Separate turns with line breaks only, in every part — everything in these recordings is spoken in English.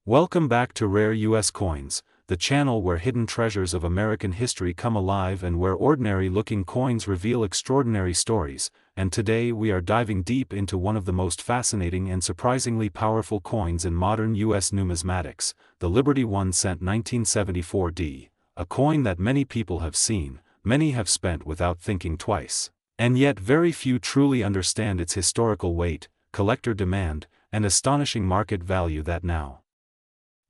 Welcome back to Rare U.S. Coins, the channel where hidden treasures of American history come alive and where ordinary-looking coins reveal extraordinary stories, and today we are diving deep into one of the most fascinating and surprisingly powerful coins in modern U.S. numismatics, the Liberty 1 cent 1974 D, a coin that many people have seen, many have spent without thinking twice, and yet very few truly understand its historical weight, collector demand, and astonishing market value that now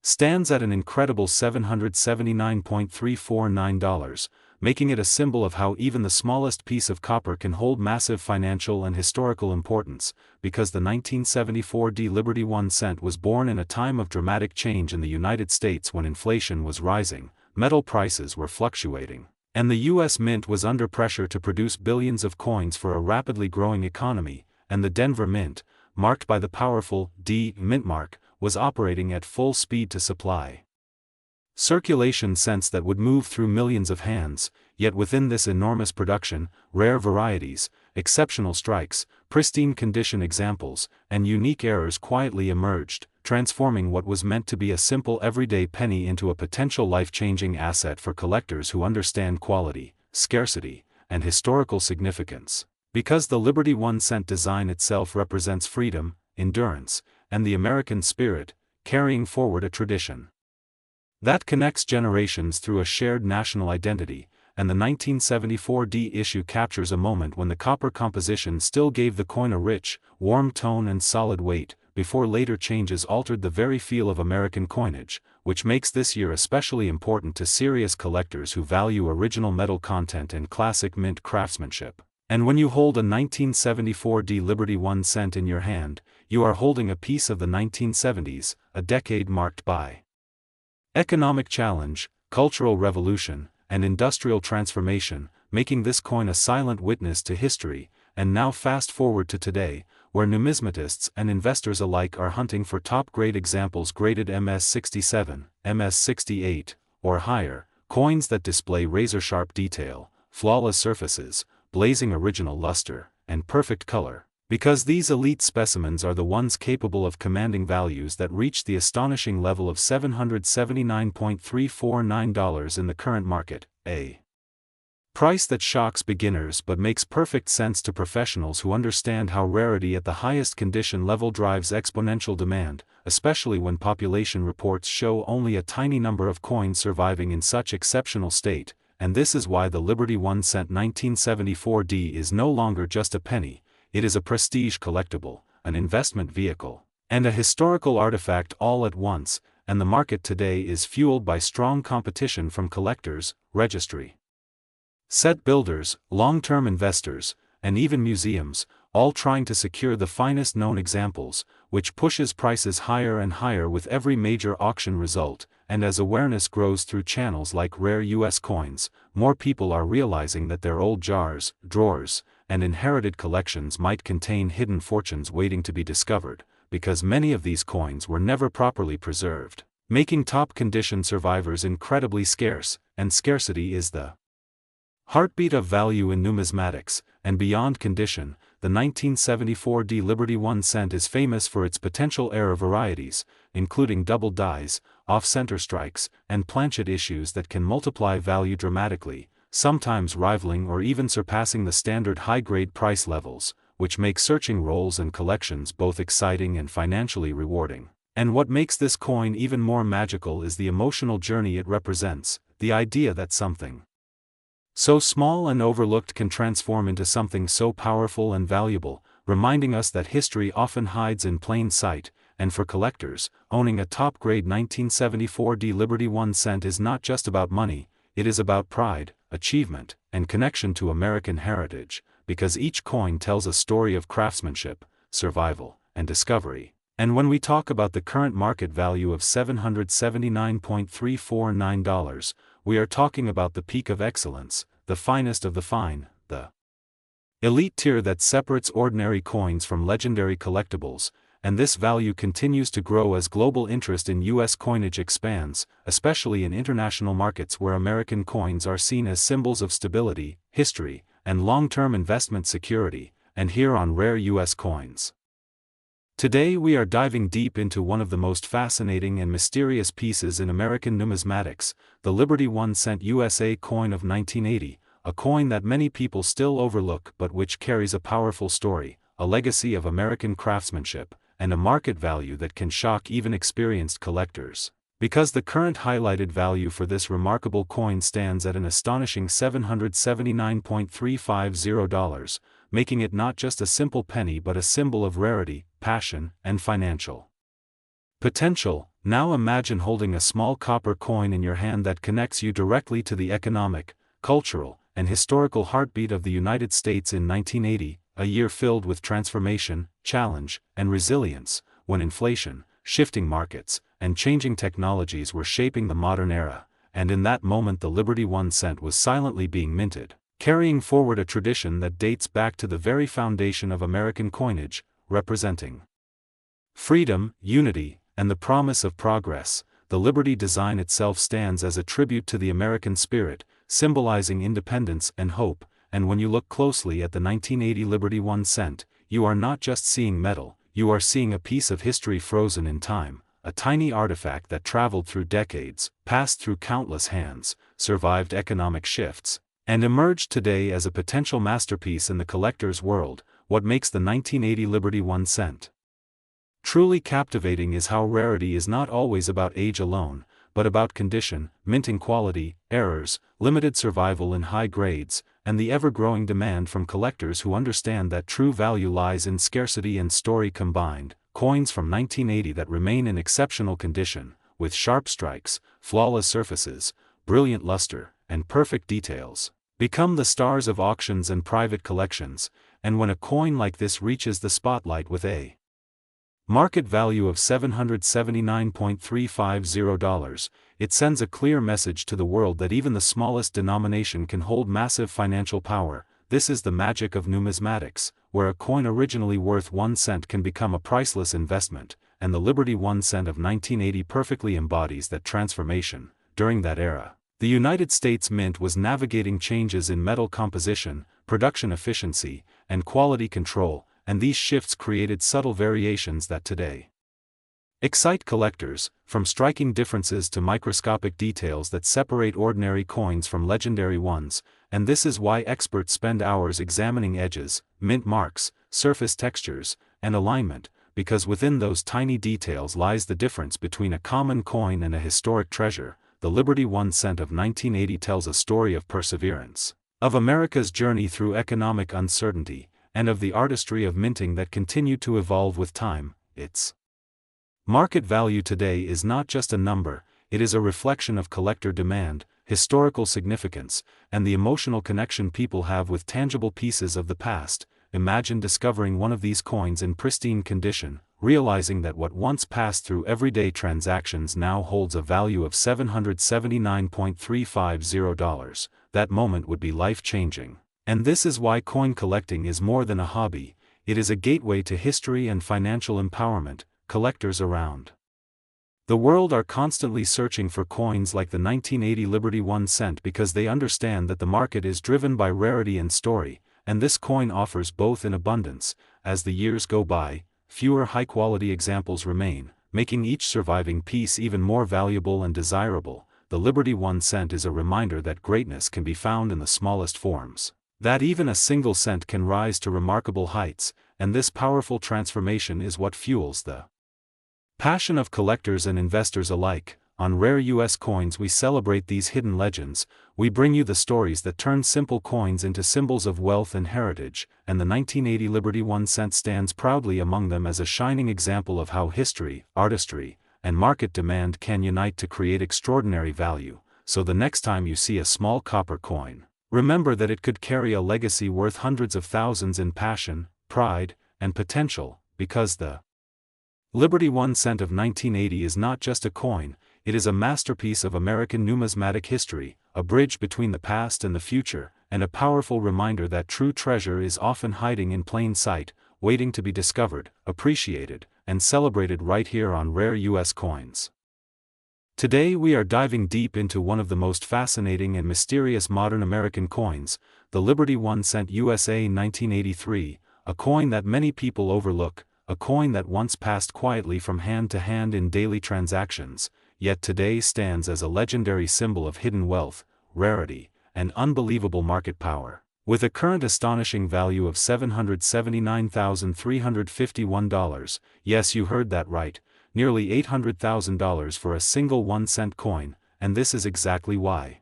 stands at an incredible $779.349, making it a symbol of how even the smallest piece of copper can hold massive financial and historical importance, because the 1974 D Liberty 1 cent was born in a time of dramatic change in the United States when inflation was rising, metal prices were fluctuating, and the U.S. Mint was under pressure to produce billions of coins for a rapidly growing economy, and the Denver Mint, marked by the powerful D mint mark, was operating at full speed to supply circulation cents that would move through millions of hands. Yet within this enormous production, rare varieties, exceptional strikes, pristine condition examples, and unique errors quietly emerged, transforming what was meant to be a simple everyday penny into a potential life-changing asset for collectors who understand quality, scarcity, and historical significance. Because the Liberty 1 cent design itself represents freedom, endurance, and the American spirit, carrying forward a tradition that connects generations through a shared national identity, and the 1974 D issue captures a moment when the copper composition still gave the coin a rich, warm tone and solid weight, before later changes altered the very feel of American coinage, which makes this year especially important to serious collectors who value original metal content and classic mint craftsmanship. And when you hold a 1974 D Liberty 1 cent in your hand, you are holding a piece of the 1970s, a decade marked by economic challenge, cultural revolution, and industrial transformation, making this coin a silent witness to history. And now fast forward to today, where numismatists and investors alike are hunting for top-grade examples graded MS67, MS68, or higher, coins that display razor-sharp detail, flawless surfaces, blazing original luster, and perfect color, because these elite specimens are the ones capable of commanding values that reach the astonishing level of $779.349 in the current market, a price that shocks beginners but makes perfect sense to professionals who understand how rarity at the highest condition level drives exponential demand, especially when population reports show only a tiny number of coins surviving in such exceptional state. And this is why the Liberty 1 cent 1974 D is no longer just a penny, it is a prestige collectible, an investment vehicle, and a historical artifact all at once. And the market today is fueled by strong competition from collectors, registry set builders, long-term investors, and even museums, all trying to secure the finest known examples, which pushes prices higher and higher with every major auction result. And as awareness grows through channels like Rare U.S. Coins, more people are realizing that their old jars, drawers, and inherited collections might contain hidden fortunes waiting to be discovered, because many of these coins were never properly preserved, making top-condition survivors incredibly scarce, and scarcity is the heartbeat of value in numismatics. And beyond condition, the 1974 D Liberty 1 cent is famous for its potential error varieties, including double dies, off-center strikes, and planchet issues that can multiply value dramatically, sometimes rivaling or even surpassing the standard high-grade price levels, which make searching rolls and collections both exciting and financially rewarding. And what makes this coin even more magical is the emotional journey it represents, the idea that something so small and overlooked can transform into something so powerful and valuable, reminding us that history often hides in plain sight. And for collectors, owning a top-grade 1974 D Liberty 1 cent is not just about money, it is about pride, achievement, and connection to American heritage, because each coin tells a story of craftsmanship, survival, and discovery. And when we talk about the current market value of $779.349, we are talking about the peak of excellence, the finest of the fine, the elite tier that separates ordinary coins from legendary collectibles. And this value continues to grow as global interest in U.S. coinage expands, especially in international markets where American coins are seen as symbols of stability, history, and long-term investment security. And here on Rare U.S. Coins, Today we are diving deep into one of the most fascinating and mysterious pieces in American numismatics, the Liberty 1 cent USA coin of 1980, a coin that many people still overlook but which carries a powerful story, a legacy of American craftsmanship, and a market value that can shock even experienced collectors. Because the current highlighted value for this remarkable coin stands at an astonishing $779.350, making it not just a simple penny but a symbol of rarity, passion, and financial potential. Now imagine holding a small copper coin in your hand that connects you directly to the economic, cultural, and historical heartbeat of the United States in 1980, a year filled with transformation, challenge, and resilience, when inflation, shifting markets, and changing technologies were shaping the modern era, and in that moment the Liberty 1 cent was silently being minted, carrying forward a tradition that dates back to the very foundation of American coinage, representing freedom, unity, and the promise of progress. The Liberty design itself stands as a tribute to the American spirit, symbolizing independence and hope, and when you look closely at the 1980 Liberty 1 cent, you are not just seeing metal, you are seeing a piece of history frozen in time, a tiny artifact that traveled through decades, passed through countless hands, survived economic shifts, and emerged today as a potential masterpiece in the collector's world. What makes the 1980 Liberty 1 cent truly captivating is how rarity is not always about age alone, but about condition, minting quality, errors, limited survival in high grades, and the ever-growing demand from collectors who understand that true value lies in scarcity and story combined. Coins from 1980 that remain in exceptional condition, with sharp strikes, flawless surfaces, brilliant luster, and perfect details, become the stars of auctions and private collections. And when a coin like this reaches the spotlight with a market value of $779.350, it sends a clear message to the world that even the smallest denomination can hold massive financial power. This is the magic of numismatics, where a coin originally worth 1 cent can become a priceless investment, and the Liberty 1 cent of 1980 perfectly embodies that transformation. During that era, the United States Mint was navigating changes in metal composition, production efficiency, and quality control, and these shifts created subtle variations that today excite collectors, from striking differences to microscopic details that separate ordinary coins from legendary ones. And this is why experts spend hours examining edges, mint marks, surface textures, and alignment, because within those tiny details lies the difference between a common coin and a historic treasure. The Liberty 1 cent of 1980 tells a story of perseverance, of America's journey through economic uncertainty, and of the artistry of minting that continued to evolve with time. Its market value today is not just a number, it is a reflection of collector demand, historical significance, and the emotional connection people have with tangible pieces of the past. Imagine discovering one of these coins in pristine condition, realizing that what once passed through everyday transactions now holds a value of $779.350. That moment would be life-changing. And this is why coin collecting is more than a hobby, it is a gateway to history and financial empowerment. Collectors around the world are constantly searching for coins like the 1980 Liberty 1 cent because they understand that the market is driven by rarity and story, and this coin offers both in abundance. As the years go by, fewer high-quality examples remain, making each surviving piece even more valuable and desirable. The Liberty 1 cent is a reminder that greatness can be found in the smallest forms, that even a single cent can rise to remarkable heights, and this powerful transformation is what fuels the passion of collectors and investors alike. On Rare U.S. Coins we celebrate these hidden legends, we bring you the stories that turn simple coins into symbols of wealth and heritage, and the 1980 Liberty 1 cent stands proudly among them as a shining example of how history, artistry, and market demand can unite to create extraordinary value. So the next time you see a small copper coin, remember that it could carry a legacy worth hundreds of thousands in passion, pride, and potential, because the Liberty 1 cent of 1980 is not just a coin, it is a masterpiece of American numismatic history, a bridge between the past and the future, and a powerful reminder that true treasure is often hiding in plain sight, waiting to be discovered, appreciated, and celebrated right here on Rare U.S. Coins. Today we are diving deep into one of the most fascinating and mysterious modern American coins, the Liberty 1 cent USA 1983, a coin that many people overlook, a coin that once passed quietly from hand to hand in daily transactions, yet today stands as a legendary symbol of hidden wealth, rarity, and unbelievable market power. With a current astonishing value of $779,351, yes, you heard that right, nearly $800,000 for a single 1-cent coin, and this is exactly why.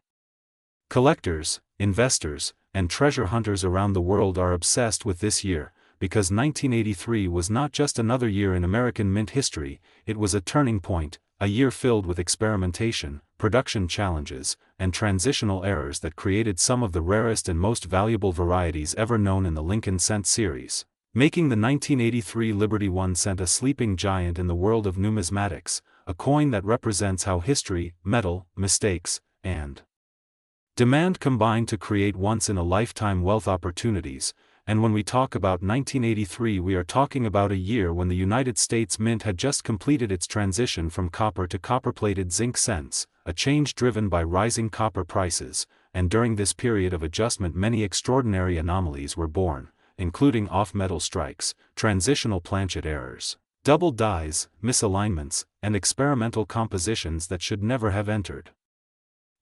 Collectors, investors, and treasure hunters around the world are obsessed with this year, because 1983 was not just another year in American mint history, it was a turning point, a year filled with experimentation, production challenges, and transitional errors that created some of the rarest and most valuable varieties ever known in the Lincoln Cent series, making the 1983 Liberty 1 cent a sleeping giant in the world of numismatics, a coin that represents how history, metal, mistakes, and demand combine to create once-in-a-lifetime wealth opportunities. And when we talk about 1983, we are talking about a year when the United States Mint had just completed its transition from copper to copper-plated zinc cents, a change driven by rising copper prices, and during this period of adjustment many extraordinary anomalies were born, including off-metal strikes, transitional planchet errors, double dies, misalignments, and experimental compositions that should never have entered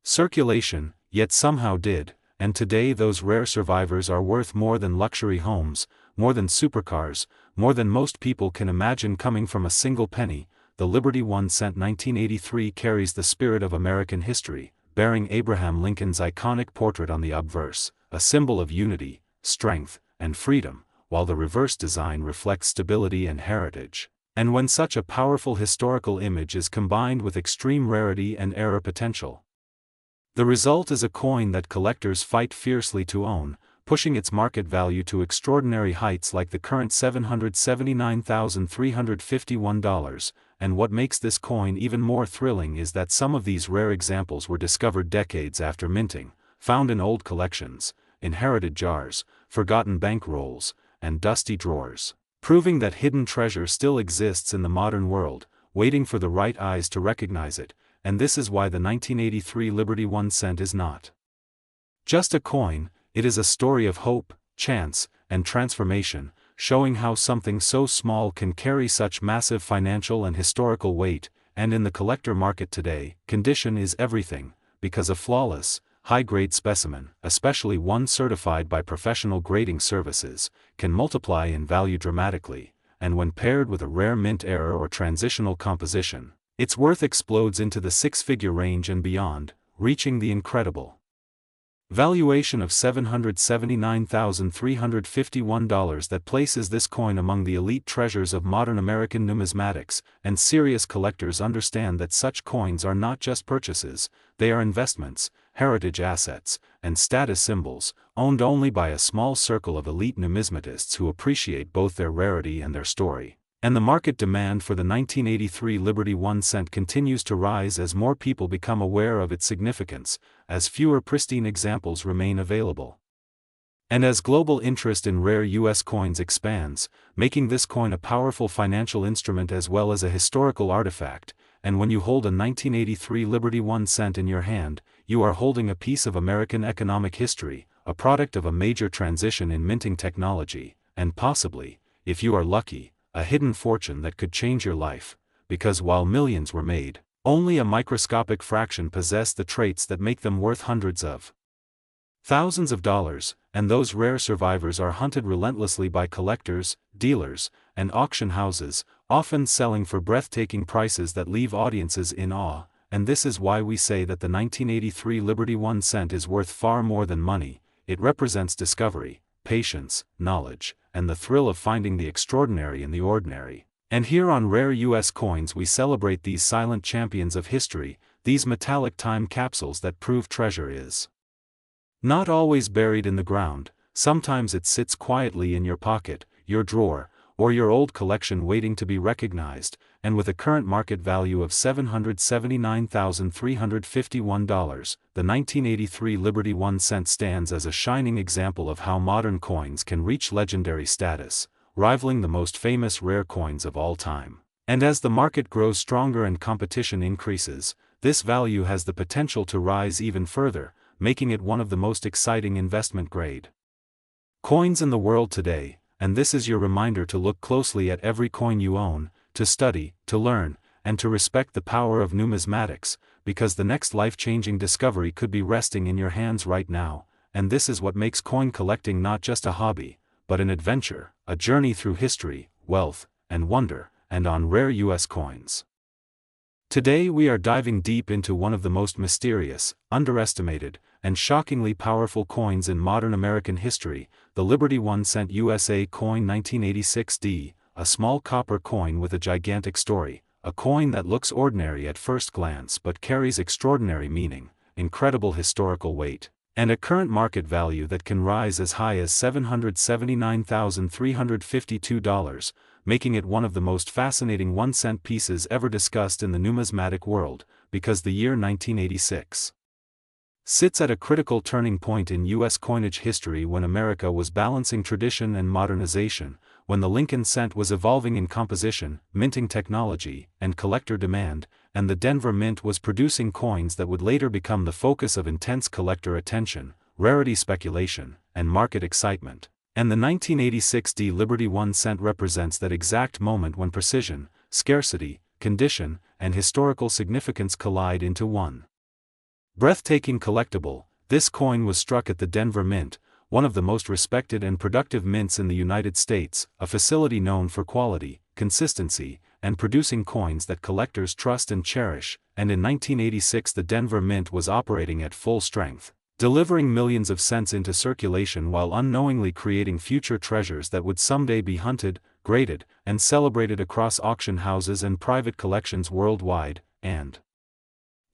circulation, yet somehow did. And today those rare survivors are worth more than luxury homes, more than supercars, more than most people can imagine coming from a single penny. The Liberty 1 cent 1983 carries the spirit of American history, bearing Abraham Lincoln's iconic portrait on the obverse, a symbol of unity, strength, and freedom, while the reverse design reflects stability and heritage. And when such a powerful historical image is combined with extreme rarity and error potential, the result is a coin that collectors fight fiercely to own, pushing its market value to extraordinary heights like the current $779,351, and what makes this coin even more thrilling is that some of these rare examples were discovered decades after minting, found in old collections, inherited jars, forgotten bank rolls, and dusty drawers, proving that hidden treasure still exists in the modern world, waiting for the right eyes to recognize it. And this is why the 1983 Liberty 1 cent is not just a coin, it is a story of hope, chance, and transformation, showing how something so small can carry such massive financial and historical weight. And in the collector market today, condition is everything, because a flawless, high-grade specimen, especially one certified by professional grading services, can multiply in value dramatically, and when paired with a rare mint error or transitional composition, its worth explodes into the six-figure range and beyond, reaching the incredible valuation of $779,351 that places this coin among the elite treasures of modern American numismatics. And serious collectors understand that such coins are not just purchases, they are investments, heritage assets, and status symbols, owned only by a small circle of elite numismatists who appreciate both their rarity and their story. And the market demand for the 1983 Liberty 1 cent continues to rise as more people become aware of its significance, as fewer pristine examples remain available, and as global interest in rare U.S. coins expands, making this coin a powerful financial instrument as well as a historical artifact. And when you hold a 1983 Liberty 1 cent in your hand, you are holding a piece of American economic history, a product of a major transition in minting technology, and possibly, if you are lucky, a hidden fortune that could change your life, because while millions were made, only a microscopic fraction possessed the traits that make them worth hundreds of thousands of dollars, and those rare survivors are hunted relentlessly by collectors, dealers, and auction houses, often selling for breathtaking prices that leave audiences in awe. And this is why we say that the 1983 Liberty 1 cent is worth far more than money. It represents discovery, patience, knowledge, and the thrill of finding the extraordinary in the ordinary. And here on Rare U.S. Coins we celebrate these silent champions of history, these metallic time capsules that prove treasure is not always buried in the ground. Sometimes it sits quietly in your pocket, your drawer, or your old collection waiting to be recognized. And with a current market value of $779,351, the 1983 Liberty 1 cent stands as a shining example of how modern coins can reach legendary status, rivaling the most famous rare coins of all time. And as the market grows stronger and competition increases, this value has the potential to rise even further, making it one of the most exciting investment-grade coins in the world today. and this is your reminder to look closely at every coin you own, to study, to learn, and to respect the power of numismatics, because the next life-changing discovery could be resting in your hands right now, and this is what makes coin collecting not just a hobby, but an adventure, a journey through history, wealth, and wonder, and on rare U.S. coins. Today we are diving deep into one of the most mysterious, underestimated, and shockingly powerful coins in modern American history, the Liberty 1 cent USA coin 1986D, a small copper coin with a gigantic story, a coin that looks ordinary at first glance but carries extraordinary meaning, incredible historical weight, and a current market value that can rise as high as $779,352, making it one of the most fascinating 1-cent pieces ever discussed in the numismatic world, because the year 1986 sits at a critical turning point in U.S. coinage history when America was balancing tradition and modernization, when the Lincoln cent was evolving in composition, minting technology, and collector demand, and the Denver Mint was producing coins that would later become the focus of intense collector attention, rarity speculation, and market excitement. And the 1986D Liberty 1 cent represents that exact moment when precision, scarcity, condition, and historical significance collide into one breathtaking collectible. This coin was struck at the Denver Mint, one of the most respected and productive mints in the United States, a facility known for quality, consistency, and producing coins that collectors trust and cherish, and in 1986 the Denver Mint was operating at full strength, delivering millions of cents into circulation while unknowingly creating future treasures that would someday be hunted, graded, and celebrated across auction houses and private collections worldwide. And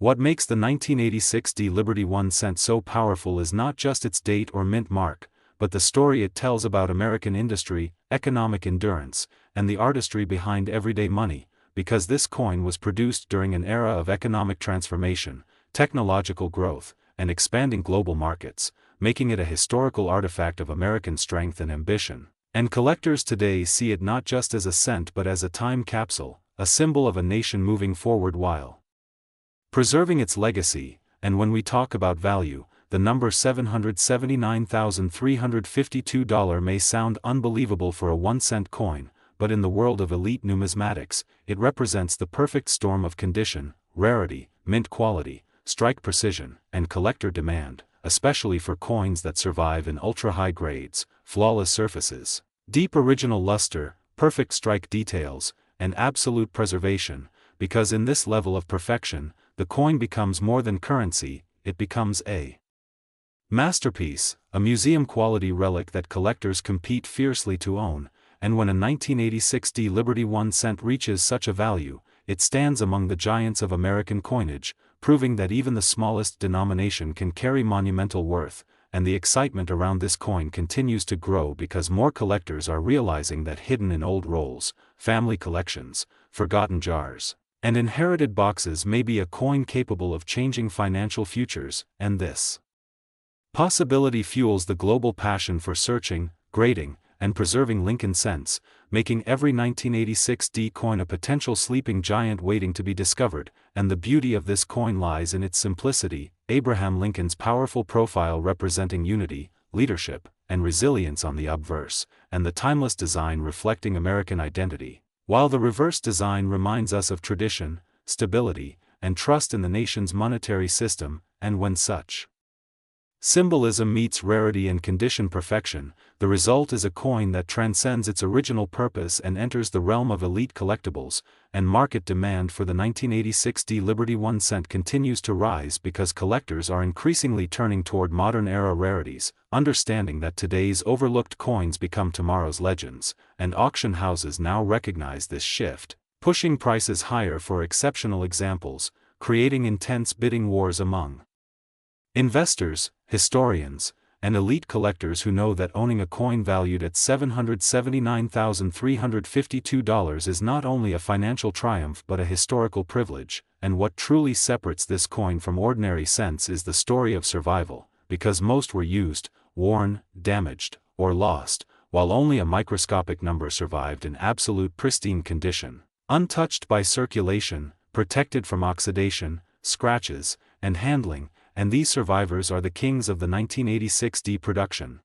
what makes the 1986D Liberty 1 cent so powerful is not just its date or mint mark, but the story it tells about American industry, economic endurance, and the artistry behind everyday money, because this coin was produced during an era of economic transformation, technological growth, and expanding global markets, making it a historical artifact of American strength and ambition. And collectors today see it not just as a cent but as a time capsule, a symbol of a nation moving forward while preserving its legacy. And when we talk about value, the number $779,352 may sound unbelievable for a 1-cent coin, but in the world of elite numismatics, it represents the perfect storm of condition, rarity, mint quality, strike precision, and collector demand, especially for coins that survive in ultra-high grades, flawless surfaces, deep original luster, perfect strike details, and absolute preservation, because in this level of perfection, the coin becomes more than currency, it becomes a masterpiece, a museum-quality relic that collectors compete fiercely to own, and when a 1986D Liberty 1 cent reaches such a value, it stands among the giants of American coinage, proving that even the smallest denomination can carry monumental worth, and the excitement around this coin continues to grow because more collectors are realizing that hidden in old rolls, family collections, forgotten jars, and inherited boxes may be a coin capable of changing financial futures, and this possibility fuels the global passion for searching, grading, and preserving Lincoln cents, making every 1986D coin a potential sleeping giant waiting to be discovered. And the beauty of this coin lies in its simplicity, Abraham Lincoln's powerful profile representing unity, leadership, and resilience on the obverse, and the timeless design reflecting American identity, while the reverse design reminds us of tradition, stability, and trust in the nation's monetary system. And when such symbolism meets rarity and condition perfection, the result is a coin that transcends its original purpose and enters the realm of elite collectibles. And market demand for the 1986D Liberty 1 cent continues to rise because collectors are increasingly turning toward modern-era rarities, understanding that today's overlooked coins become tomorrow's legends, and auction houses now recognize this shift, pushing prices higher for exceptional examples, creating intense bidding wars among investors, historians, and elite collectors who know that owning a coin valued at $779,352 is not only a financial triumph but a historical privilege. And what truly separates this coin from ordinary cents is the story of survival, because most were used, worn, damaged, or lost, while only a microscopic number survived in absolute pristine condition, untouched by circulation, protected from oxidation, scratches, and handling. And these survivors are the kings of the 1986D production.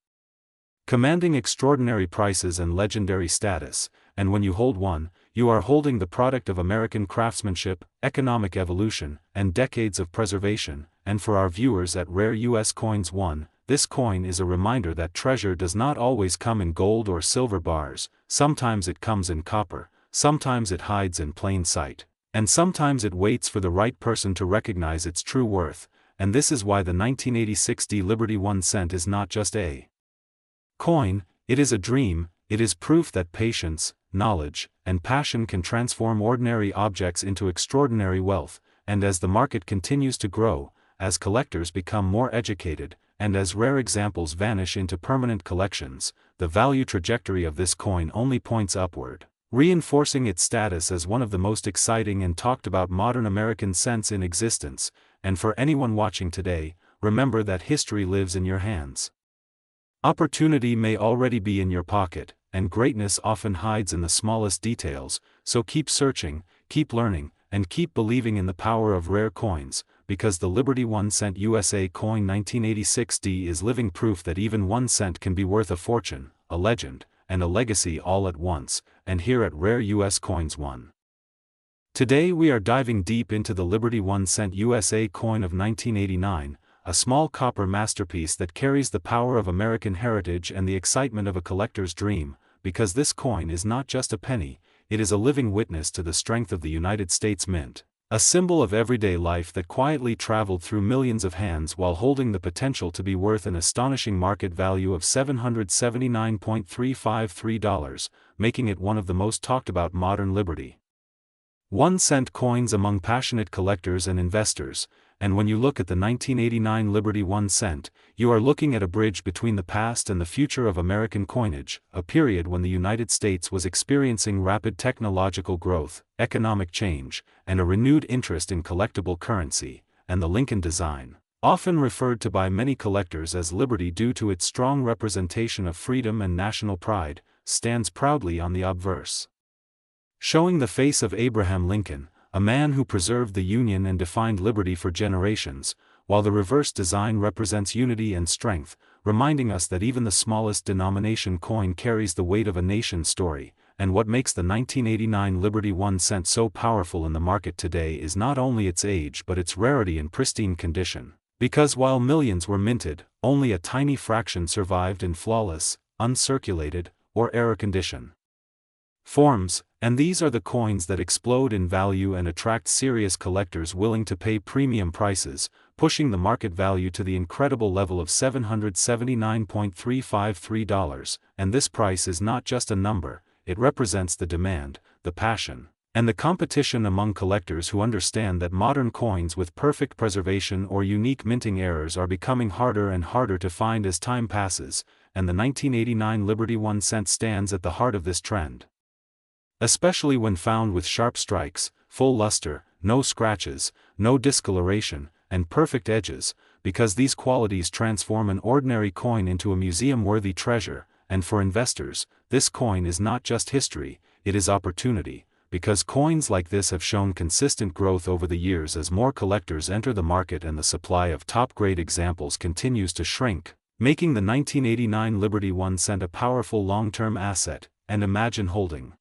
commanding extraordinary prices and legendary status, and when you hold one, you are holding the product of American craftsmanship, economic evolution, and decades of preservation. And for our viewers at Rare US Coins 1, this coin is a reminder that treasure does not always come in gold or silver bars, sometimes it comes in copper, sometimes it hides in plain sight, and sometimes it waits for the right person to recognize its true worth. And this is why the 1986 D Liberty 1 cent is not just a coin, it is a dream. It is proof that patience, knowledge, and passion can transform ordinary objects into extraordinary wealth. And as the market continues to grow, as collectors become more educated, and as rare examples vanish into permanent collections, the value trajectory of this coin only points upward, reinforcing its status as one of the most exciting and talked about modern American cents in existence. And for anyone watching today, remember that history lives in your hands. Opportunity may already be in your pocket, and greatness often hides in the smallest details, so keep searching, keep learning, and keep believing in the power of rare coins, because the Liberty 1 cent USA coin 1986D is living proof that even 1 cent can be worth a fortune, a legend, and a legacy all at once. And here at Rare US Coins 1. Today we are diving deep into the Liberty 1 cent USA coin of 1989, a small copper masterpiece that carries the power of American heritage and the excitement of a collector's dream, because this coin is not just a penny, it is a living witness to the strength of the United States Mint, a symbol of everyday life that quietly traveled through millions of hands while holding the potential to be worth an astonishing market value of $779.353, making it one of the most talked about modern Liberty 1 cent coins among passionate collectors and investors. And when you look at the 1989 Liberty 1 cent, you are looking at a bridge between the past and the future of American coinage, a period when the United States was experiencing rapid technological growth, economic change, and a renewed interest in collectible currency. And the Lincoln design, often referred to by many collectors as Liberty due to its strong representation of freedom and national pride, stands proudly on the obverse, showing the face of Abraham Lincoln, a man who preserved the Union and defined liberty for generations, while the reverse design represents unity and strength, reminding us that even the smallest denomination coin carries the weight of a nation's story. And what makes the 1989 Liberty 1 cent so powerful in the market today is not only its age but its rarity and pristine condition, because while millions were minted, only a tiny fraction survived in flawless, uncirculated, or error condition forms. And these are the coins that explode in value and attract serious collectors willing to pay premium prices, pushing the market value to the incredible level of $779.353. And this price is not just a number, it represents the demand, the passion, and the competition among collectors who understand that modern coins with perfect preservation or unique minting errors are becoming harder and harder to find as time passes. And the 1989 Liberty 1 cent stands at the heart of this trend, especially when found with sharp strikes, full luster, no scratches, no discoloration, and perfect edges, because these qualities transform an ordinary coin into a museum-worthy treasure. And for investors, this coin is not just history, it is opportunity, because coins like this have shown consistent growth over the years as more collectors enter the market and the supply of top-grade examples continues to shrink, making the 1989 Liberty 1 cent a powerful long-term asset. And imagine holding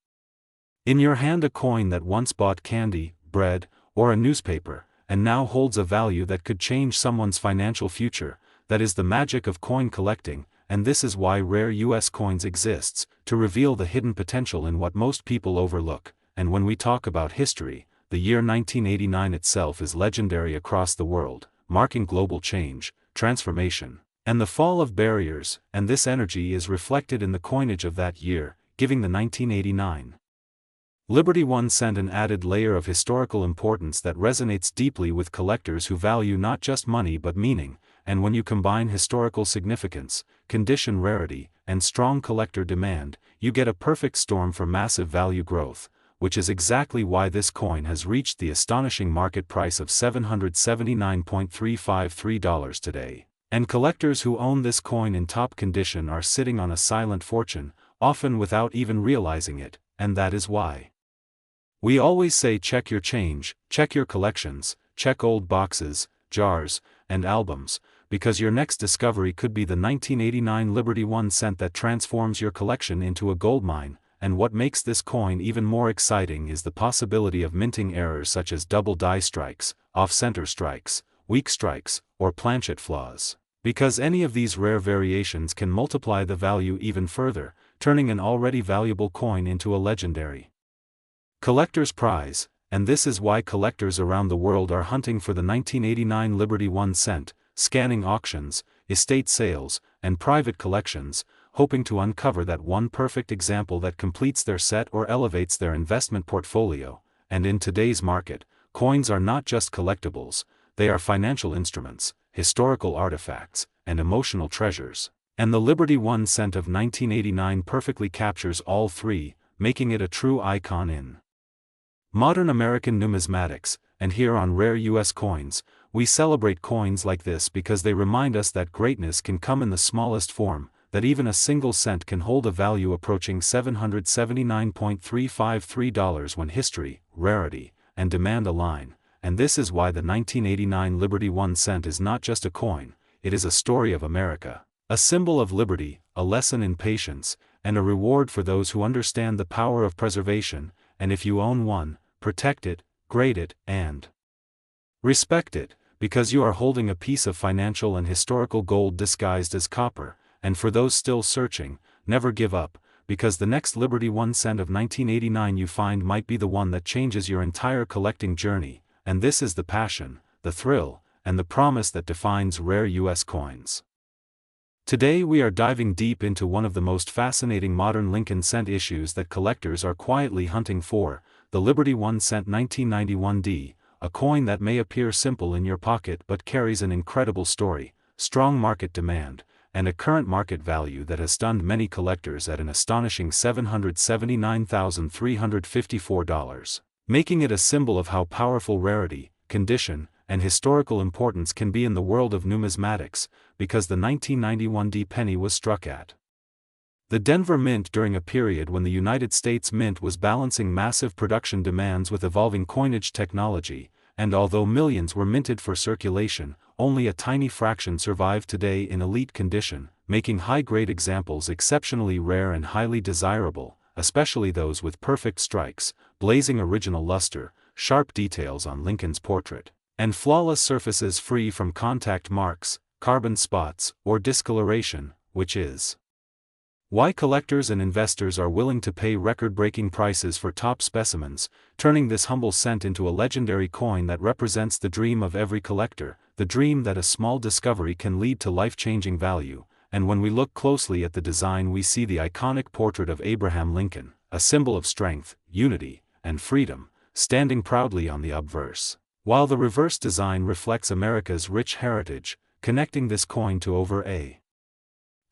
in your hand a coin that once bought candy, bread, or a newspaper, and now holds a value that could change someone's financial future. That is the magic of coin collecting, and this is why Rare US Coins exists, to reveal the hidden potential in what most people overlook. And when we talk about history, the year 1989 itself is legendary across the world, marking global change, transformation, and the fall of barriers, and this energy is reflected in the coinage of that year, giving the 1989 Liberty 1 cent an added layer of historical importance that resonates deeply with collectors who value not just money but meaning. And when you combine historical significance, condition rarity, and strong collector demand, you get a perfect storm for massive value growth, which is exactly why this coin has reached the astonishing market price of $779.353 today. And collectors who own this coin in top condition are sitting on a silent fortune, often without even realizing it. And that is why we always say check your change, check your collections, check old boxes, jars, and albums, because your next discovery could be the 1989 Liberty 1 cent that transforms your collection into a goldmine. And what makes this coin even more exciting is the possibility of minting errors such as double die strikes, off-center strikes, weak strikes, or planchet flaws. Because any of these rare variations can multiply the value even further, turning an already valuable coin into a legendary collector's prize. And this is why collectors around the world are hunting for the 1989 Liberty 1 cent, scanning auctions, estate sales, and private collections, hoping to uncover that one perfect example that completes their set or elevates their investment portfolio. And in today's market, coins are not just collectibles, they are financial instruments, historical artifacts, and emotional treasures. And the Liberty 1 cent of 1989 perfectly captures all three, making it a true icon in modern American numismatics. And here on Rare US Coins, we celebrate coins like this because they remind us that greatness can come in the smallest form, that even a single cent can hold a value approaching $779.353 when history, rarity, and demand align. And this is why the 1989 Liberty 1 cent is not just a coin, it is a story of America, a symbol of liberty, a lesson in patience, and a reward for those who understand the power of preservation. And if you own one, protect it, grade it, and respect it, because you are holding a piece of financial and historical gold disguised as copper. And for those still searching, never give up, because the next Liberty 1 cent of 1989 you find might be the one that changes your entire collecting journey. And this is the passion, the thrill, and the promise that defines Rare US Coins. Today we are diving deep into one of the most fascinating modern Lincoln cent issues that collectors are quietly hunting for, the Liberty 1 cent 1991D, a coin that may appear simple in your pocket but carries an incredible story, strong market demand, and a current market value that has stunned many collectors at an astonishing $779,354, making it a symbol of how powerful rarity, condition, and historical importance can be in the world of numismatics, because the 1991D penny was struck at the Denver Mint during a period when the United States Mint was balancing massive production demands with evolving coinage technology, and although millions were minted for circulation, only a tiny fraction survive today in elite condition, making high-grade examples exceptionally rare and highly desirable, especially those with perfect strikes, blazing original luster, sharp details on Lincoln's portrait, and flawless surfaces free from contact marks, carbon spots, or discoloration, which is why collectors and investors are willing to pay record-breaking prices for top specimens, turning this humble cent into a legendary coin that represents the dream of every collector, the dream that a small discovery can lead to life-changing value. And when we look closely at the design, we see the iconic portrait of Abraham Lincoln, a symbol of strength, unity, and freedom, standing proudly on the obverse, while the reverse design reflects America's rich heritage, connecting this coin to over a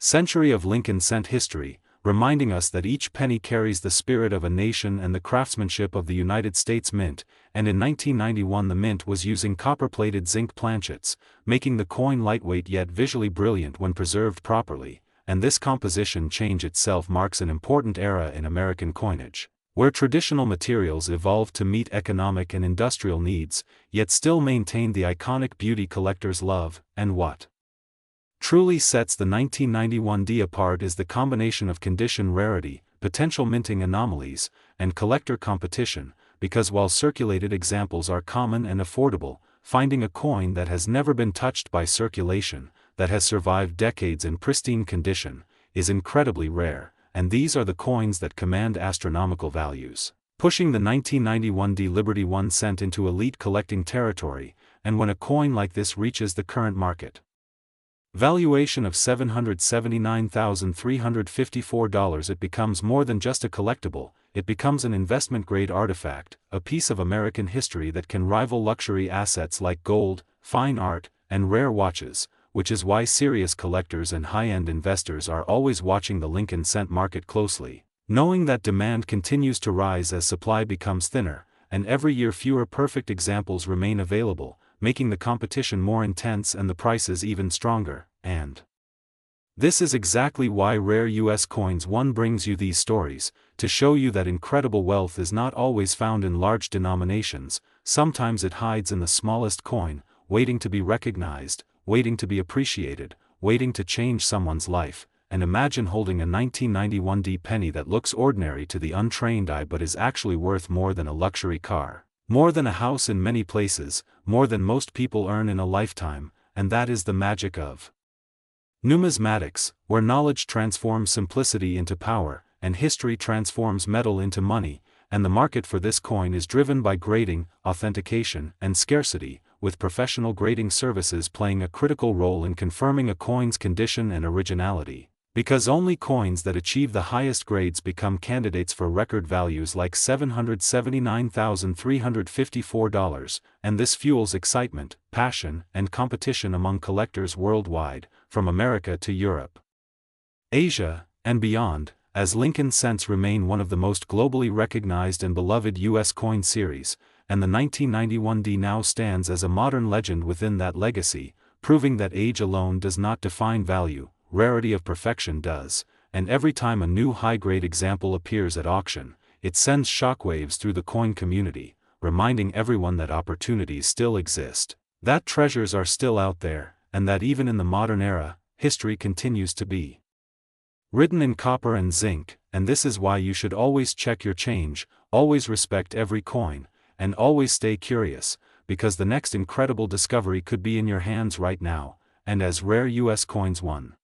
century of Lincoln cent history, reminding us that each penny carries the spirit of a nation and the craftsmanship of the United States Mint. And in 1991 the Mint was using copper-plated zinc planchets, making the coin lightweight yet visually brilliant when preserved properly. And this composition change itself marks an important era in American coinage, where traditional materials evolved to meet economic and industrial needs, yet still maintained the iconic beauty collectors love. And what truly sets the 1991D apart is the combination of condition rarity, potential minting anomalies, and collector competition, because while circulated examples are common and affordable, finding a coin that has never been touched by circulation, that has survived decades in pristine condition, is incredibly rare. And these are the coins that command astronomical values, pushing the 1991D Liberty 1 cent into elite collecting territory. And when a coin like this reaches the current market valuation of $779,354, it becomes more than just a collectible, it becomes an investment-grade artifact, a piece of American history that can rival luxury assets like gold, fine art, and rare watches, which is why serious collectors and high-end investors are always watching the Lincoln cent market closely, knowing that demand continues to rise as supply becomes thinner, and every year fewer perfect examples remain available, making the competition more intense and the prices even stronger. And this is exactly why Rare US Coins 1 brings you these stories, to show you that incredible wealth is not always found in large denominations. Sometimes it hides in the smallest coin, waiting to be recognized. waiting to be appreciated, waiting to change someone's life. And imagine holding a 1991 penny that looks ordinary to the untrained eye but is actually worth more than a luxury car, more than a house in many places, more than most people earn in a lifetime, and that is the magic of numismatics, where knowledge transforms simplicity into power, and history transforms metal into money, and the market for this coin is driven by grading, authentication, and scarcity, with professional grading services playing a critical role in confirming a coin's condition and originality. Because only coins that achieve the highest grades become candidates for record values like $779,354, and this fuels excitement, passion, and competition among collectors worldwide, from America to Europe, Asia, and beyond, as Lincoln Cents remain one of the most globally recognized and beloved U.S. coin series, and the 1991 now stands as a modern legend within that legacy, proving that age alone does not define value. Rarity of perfection does, and every time a new high-grade example appears at auction, it sends shockwaves through the coin community, reminding everyone that opportunities still exist, that treasures are still out there, and that even in the modern era, history continues to be written in copper and zinc. And this is why you should always check your change, always respect every coin, and always stay curious, because the next incredible discovery could be in your hands right now, and as rare U.S. coins one.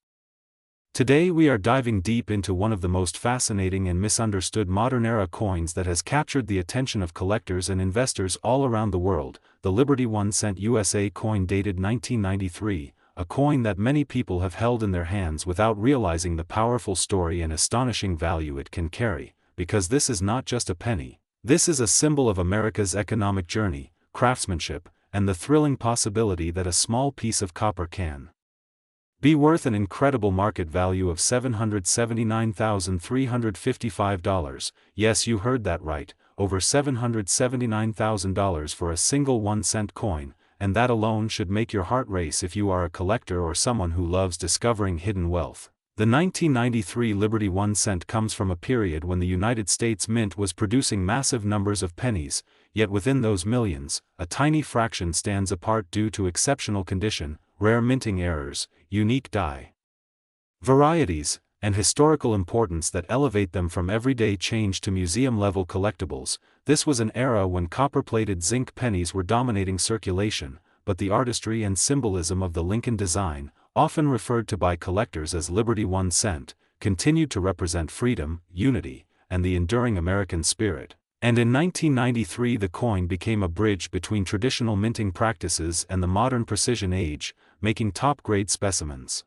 Today we are diving deep into one of the most fascinating and misunderstood modern-era coins that has captured the attention of collectors and investors all around the world, the Liberty 1 cent USA coin dated 1993, a coin that many people have held in their hands without realizing the powerful story and astonishing value it can carry, because this is not just a penny, this is a symbol of America's economic journey, craftsmanship, and the thrilling possibility that a small piece of copper can be worth an incredible market value of $779,355, yes you heard that right, over $779,000 for a single 1-cent coin, and that alone should make your heart race if you are a collector or someone who loves discovering hidden wealth. The 1993 Liberty 1 cent comes from a period when the United States Mint was producing massive numbers of pennies, yet within those millions, a tiny fraction stands apart due to exceptional condition, rare minting errors, unique die varieties, and historical importance that elevate them from everyday change to museum-level collectibles. This was an era when copper-plated zinc pennies were dominating circulation, but the artistry and symbolism of the Lincoln design, often referred to by collectors as Liberty 1 cent, continued to represent freedom, unity, and the enduring American spirit. And in 1993 the coin became a bridge between traditional minting practices and the modern precision age, making top-grade specimens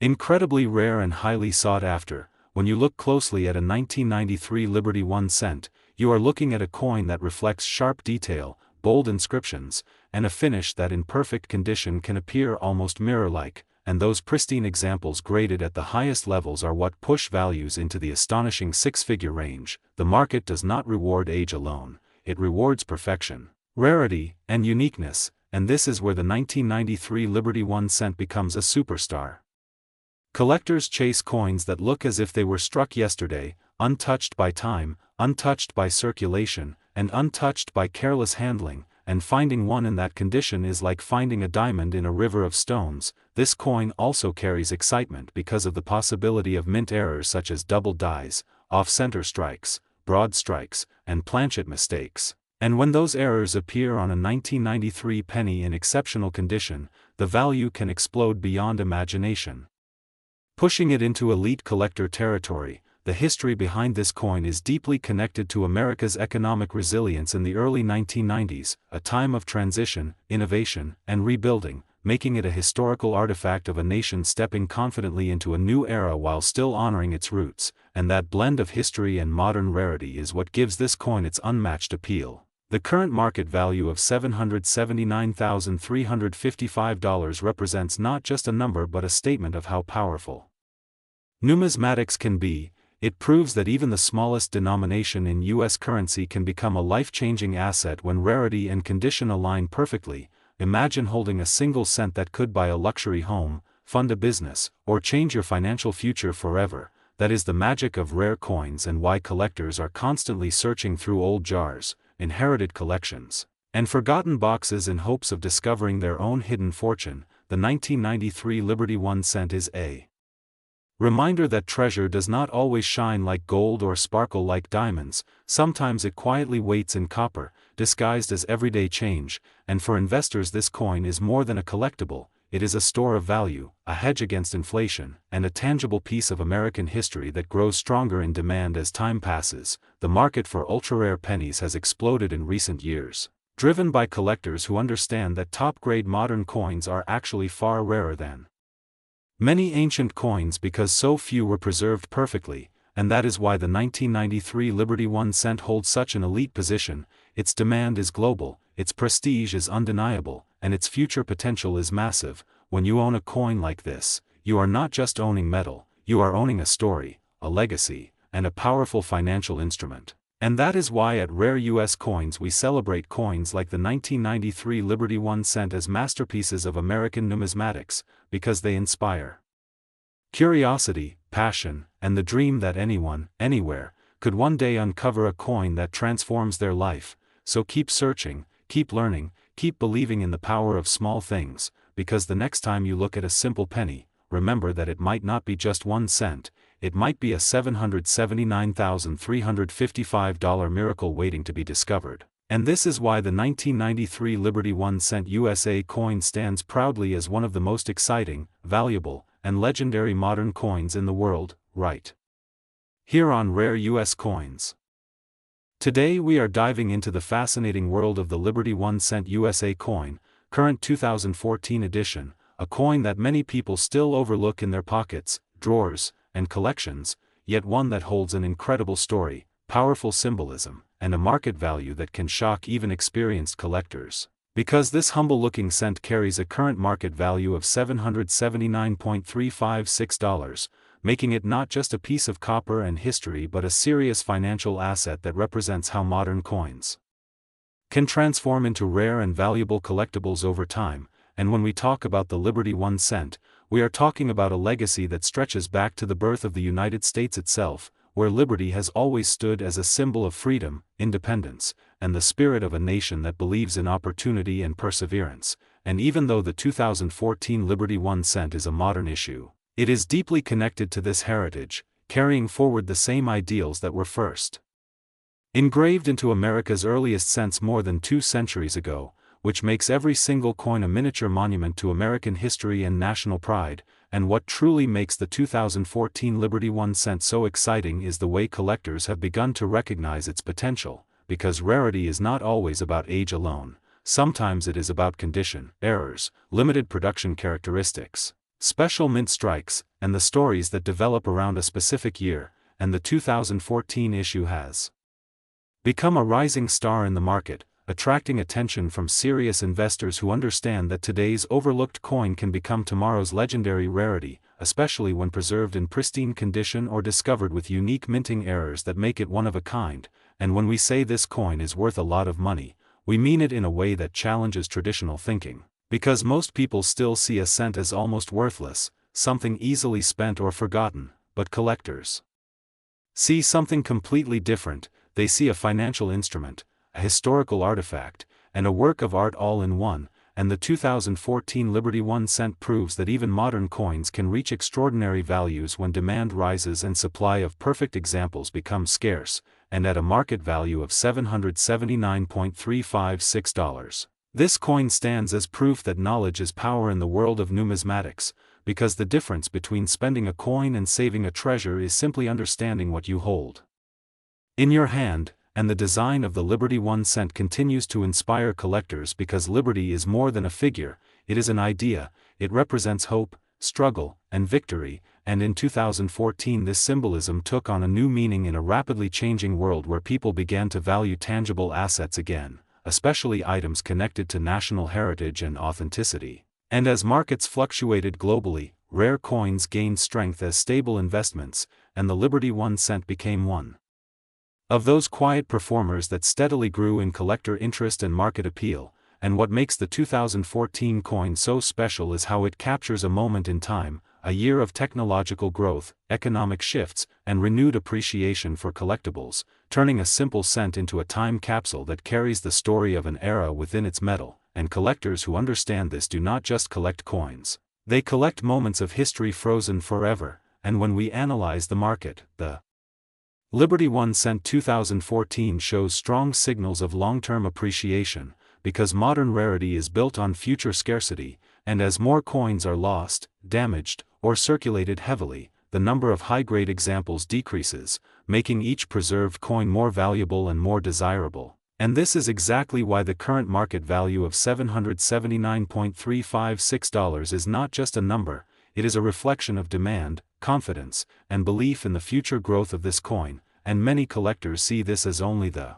incredibly rare and highly sought after. When you look closely at a 1993 Liberty 1 cent, you are looking at a coin that reflects sharp detail, bold inscriptions, and a finish that in perfect condition can appear almost mirror-like, and those pristine examples graded at the highest levels are what push values into the astonishing six-figure range. The market does not reward age alone, it rewards perfection, rarity, and uniqueness, and this is where the 1993 Liberty 1 cent becomes a superstar. Collectors chase coins that look as if they were struck yesterday, untouched by time, untouched by circulation, and untouched by careless handling, and finding one in that condition is like finding a diamond in a river of stones. This coin also carries excitement because of the possibility of mint errors such as double dies, off-center strikes, broad strikes, and planchet mistakes. And when those errors appear on a 1993 penny in exceptional condition, the value can explode beyond imagination, pushing it into elite collector territory. The history behind this coin is deeply connected to America's economic resilience in the early 1990s, a time of transition, innovation, and rebuilding, making it a historical artifact of a nation stepping confidently into a new era while still honoring its roots, and that blend of history and modern rarity is what gives this coin its unmatched appeal. The current market value of $779,355 represents not just a number but a statement of how powerful numismatics can be. It proves that even the smallest denomination in U.S. currency can become a life-changing asset when rarity and condition align perfectly. Imagine holding a single cent that could buy a luxury home, fund a business, or change your financial future forever. That is the magic of rare coins and why collectors are constantly searching through old jars, inherited collections, and forgotten boxes in hopes of discovering their own hidden fortune. the 1993 Liberty 1 cent is a reminder that treasure does not always shine like gold or sparkle like diamonds. Sometimes it quietly waits in copper, disguised as everyday change, and for investors this coin is more than a collectible. It is a store of value, a hedge against inflation, and a tangible piece of American history that grows stronger in demand as time passes. The market for ultra-rare pennies has exploded in recent years, driven by collectors who understand that top-grade modern coins are actually far rarer than many ancient coins because so few were preserved perfectly, and that is why the 1993 Liberty 1 cent holds such an elite position. Its demand is global, its prestige is undeniable, and its future potential is massive. When you own a coin like this, you are not just owning metal, you are owning a story, a legacy, and a powerful financial instrument. And that is why at Rare US Coins we celebrate coins like the 1993 Liberty 1 cent as masterpieces of American numismatics, because they inspire curiosity, passion, and the dream that anyone, anywhere, could one day uncover a coin that transforms their life. So keep searching, keep learning, keep believing in the power of small things, because the next time you look at a simple penny, remember that it might not be just 1 cent, it might be a $779,355 miracle waiting to be discovered. And this is why the 1993 Liberty 1 cent USA coin stands proudly as one of the most exciting, valuable, and legendary modern coins in the world, right here on Rare US Coins. Today we are diving into the fascinating world of the Liberty 1 cent USA coin, current 2014 edition, a coin that many people still overlook in their pockets, drawers, and collections, yet one that holds an incredible story, powerful symbolism, and a market value that can shock even experienced collectors. Because this humble-looking cent carries a current market value of $779.356, making it not just a piece of copper and history but a serious financial asset that represents how modern coins can transform into rare and valuable collectibles over time. And when we talk about the Liberty 1 cent, we are talking about a legacy that stretches back to the birth of the United States itself, where liberty has always stood as a symbol of freedom, independence, and the spirit of a nation that believes in opportunity and perseverance. And even though the 2014 Liberty 1 cent is a modern issue, it is deeply connected to this heritage, carrying forward the same ideals that were first engraved into America's earliest cents more than 2 centuries ago, which makes every single coin a miniature monument to American history and national pride. And what truly makes the 2014 Liberty 1 cent so exciting is the way collectors have begun to recognize its potential, because rarity is not always about age alone. Sometimes it is about condition, errors, limited production characteristics, special mint strikes, and the stories that develop around a specific year. And the 2014 issue has become a rising star in the market, attracting attention from serious investors who understand that today's overlooked coin can become tomorrow's legendary rarity, especially when preserved in pristine condition or discovered with unique minting errors that make it one of a kind. And when we say this coin is worth a lot of money, we mean it in a way that challenges traditional thinking, because most people still see a cent as almost worthless, something easily spent or forgotten. But collectors see something completely different. They see a financial instrument, a historical artifact, and a work of art all in one. And the 2014 Liberty 1 cent proves that even modern coins can reach extraordinary values when demand rises and supply of perfect examples becomes scarce. And at a market value of $779.356, this coin stands as proof that knowledge is power in the world of numismatics, because the difference between spending a coin and saving a treasure is simply understanding what you hold in your hand. And the design of the Liberty 1 cent continues to inspire collectors because liberty is more than a figure, it is an idea. It represents hope, struggle, and victory. And in 2014 this symbolism took on a new meaning in a rapidly changing world where people began to value tangible assets again, especially items connected to national heritage and authenticity. And as markets fluctuated globally, rare coins gained strength as stable investments, and the Liberty 1 cent became one of those quiet performers that steadily grew in collector interest and market appeal. And what makes the 2014 coin so special is how it captures a moment in time, a year of technological growth, economic shifts, and renewed appreciation for collectibles, turning a simple cent into a time capsule that carries the story of an era within its metal. and collectors who understand this do not just collect coins. They collect moments of history frozen forever, and when we analyze the market, the Liberty 1 cent 2014 shows strong signals of long-term appreciation, because modern rarity is built on future scarcity, and as more coins are lost, damaged, or circulated heavily, the number of high-grade examples decreases, making each preserved coin more valuable and more desirable. And this is exactly why the current market value of $779.356 is not just a number, it is a reflection of demand, confidence, and belief in the future growth of this coin, and many collectors see this as only the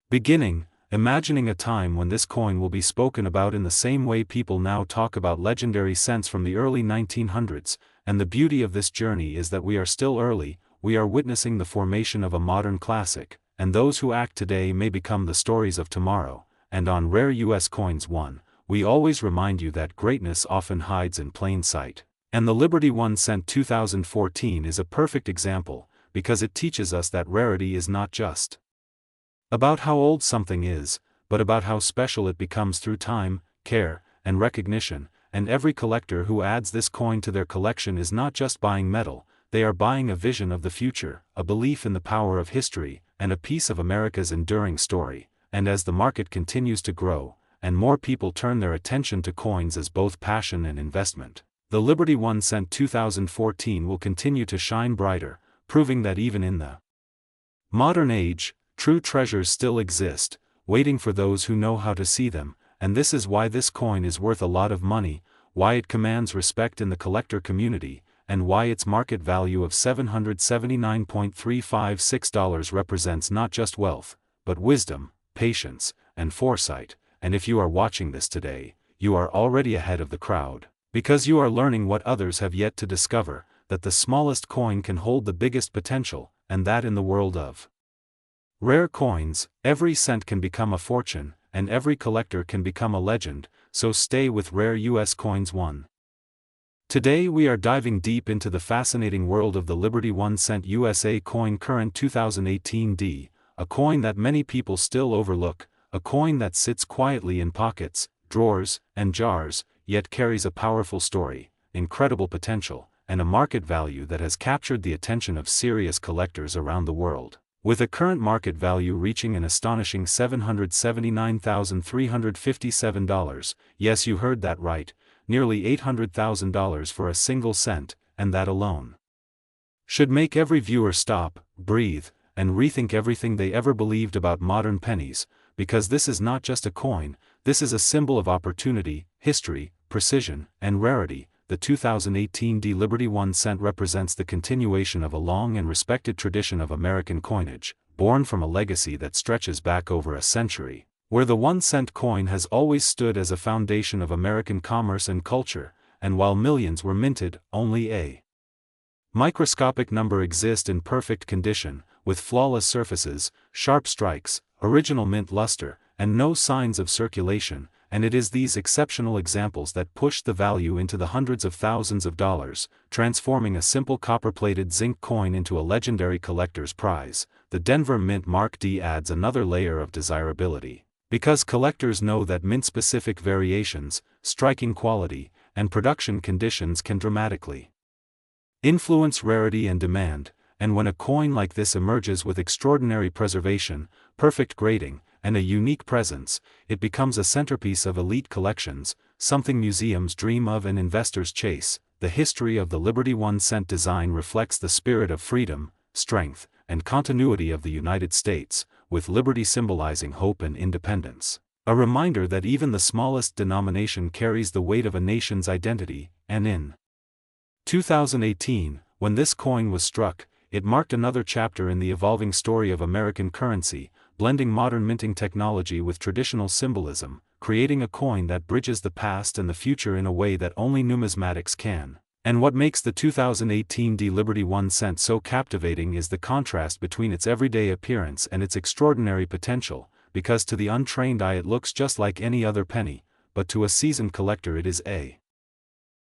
beginning, imagining a time when this coin will be spoken about in the same way people now talk about legendary cents from the early 1900s, and the beauty of this journey is that we are still early, we are witnessing the formation of a modern classic, and those who act today may become the stories of tomorrow. And on Rare US Coins 1, we always remind you that greatness often hides in plain sight. And the Liberty 1 cent 2014 is a perfect example, because it teaches us that rarity is not just about how old something is, but about how special it becomes through time, care, and recognition. And every collector who adds this coin to their collection is not just buying metal, they are buying a vision of the future, a belief in the power of history, and a piece of America's enduring story. And as the market continues to grow, and more people turn their attention to coins as both passion and investment, the Liberty 1 cent 2014 will continue to shine brighter, proving that even in the modern age, true treasures still exist, waiting for those who know how to see them. And this is why this coin is worth a lot of money, why it commands respect in the collector community, and why its market value of $779.356 represents not just wealth, but wisdom, patience, and foresight. And if you are watching this today, you are already ahead of the crowd, because you are learning what others have yet to discover, that the smallest coin can hold the biggest potential, and that in the world of rare coins, every cent can become a fortune, and every collector can become a legend. So stay with Rare US Coins 1. Today we are diving deep into the fascinating world of the Liberty 1 cent USA coin current 2018D, a coin that many people still overlook, a coin that sits quietly in pockets, drawers, and jars, yet carries a powerful story, incredible potential, and a market value that has captured the attention of serious collectors around the world. With a current market value reaching an astonishing $779,357, yes, you heard that right, nearly $800,000 for a single cent, and that alone should make every viewer stop, breathe, and rethink everything they ever believed about modern pennies, because this is not just a coin, this is a symbol of opportunity, history, precision, and rarity. The 2018D Liberty 1 cent represents the continuation of a long and respected tradition of American coinage, born from a legacy that stretches back over a century, where the 1 cent coin has always stood as a foundation of American commerce and culture. And while millions were minted, only a microscopic number exist in perfect condition, with flawless surfaces, sharp strikes, original mint luster, and no signs of circulation. And it is these exceptional examples that push the value into the hundreds of thousands of dollars, transforming a simple copper-plated zinc coin into a legendary collector's prize. The Denver Mint Mark D adds another layer of desirability, because collectors know that mint-specific variations, striking quality, and production conditions can dramatically influence rarity and demand. And when a coin like this emerges with extraordinary preservation, perfect grading, and a unique presence, it becomes a centerpiece of elite collections, something museums dream of and investors chase. The history of the Liberty 1 cent design reflects the spirit of freedom, strength, and continuity of the United States, with liberty symbolizing hope and independence. A reminder that even the smallest denomination carries the weight of a nation's identity. And in 2018, when this coin was struck, it marked another chapter in the evolving story of American currency, blending modern minting technology with traditional symbolism, creating a coin that bridges the past and the future in a way that only numismatics can. And what makes the 2018D Liberty 1 cent so captivating is the contrast between its everyday appearance and its extraordinary potential, because to the untrained eye it looks just like any other penny, but to a seasoned collector it is a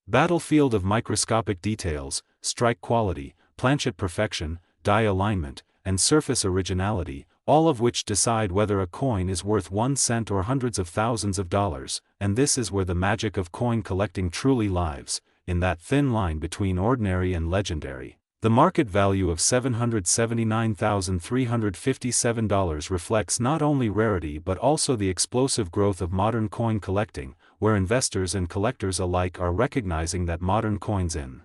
battlefield of microscopic details, strike quality, planchet perfection, die alignment, and surface originality, all of which decide whether a coin is worth 1 cent or hundreds of thousands of dollars, and this is where the magic of coin collecting truly lives, in that thin line between ordinary and legendary. The market value of $779,357 reflects not only rarity but also the explosive growth of modern coin collecting, where investors and collectors alike are recognizing that modern coins in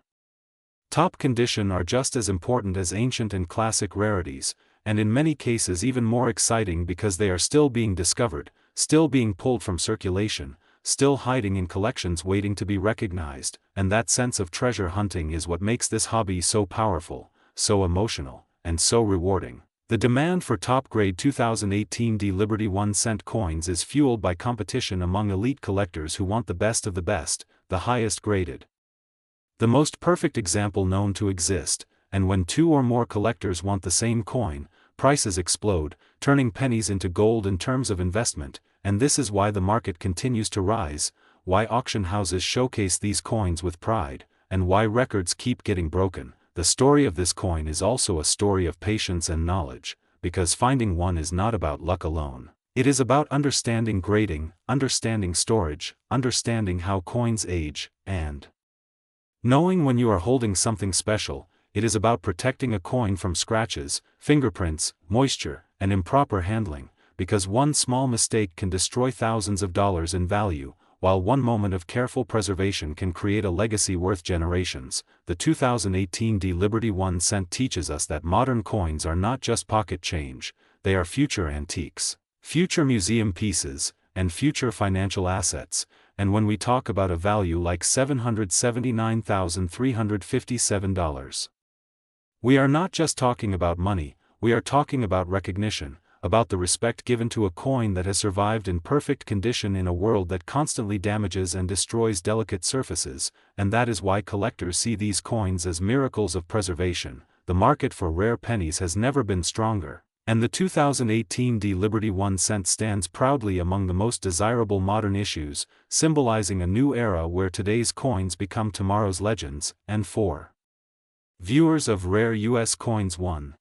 top condition are just as important as ancient and classic rarities, and in many cases even more exciting because they are still being discovered, still being pulled from circulation, still hiding in collections waiting to be recognized, and that sense of treasure hunting is what makes this hobby so powerful, so emotional, and so rewarding. The demand for top-grade 2018 Liberty 1-cent coins is fueled by competition among elite collectors who want the best of the best, the highest graded, the most perfect example known to exist, and when two or more collectors want the same coin, prices explode, turning pennies into gold in terms of investment, and this is why the market continues to rise, why auction houses showcase these coins with pride, and why records keep getting broken. The story of this coin is also a story of patience and knowledge, because finding one is not about luck alone. It is about understanding grading, understanding storage, understanding how coins age, and knowing when you are holding something special. It is about protecting a coin from scratches, fingerprints, moisture, and improper handling, because one small mistake can destroy thousands of dollars in value, while one moment of careful preservation can create a legacy worth generations. The 2018 Liberty 1 cent teaches us that modern coins are not just pocket change, they are future antiques, future museum pieces, and future financial assets. And when we talk about a value like $779,357, we are not just talking about money, we are talking about recognition, about the respect given to a coin that has survived in perfect condition in a world that constantly damages and destroys delicate surfaces, and that is why collectors see these coins as miracles of preservation. The market for rare pennies has never been stronger, and the 2018 Liberty 1 cent stands proudly among the most desirable modern issues, symbolizing a new era where today's coins become tomorrow's legends. And for viewers of Rare U.S. Coins 1.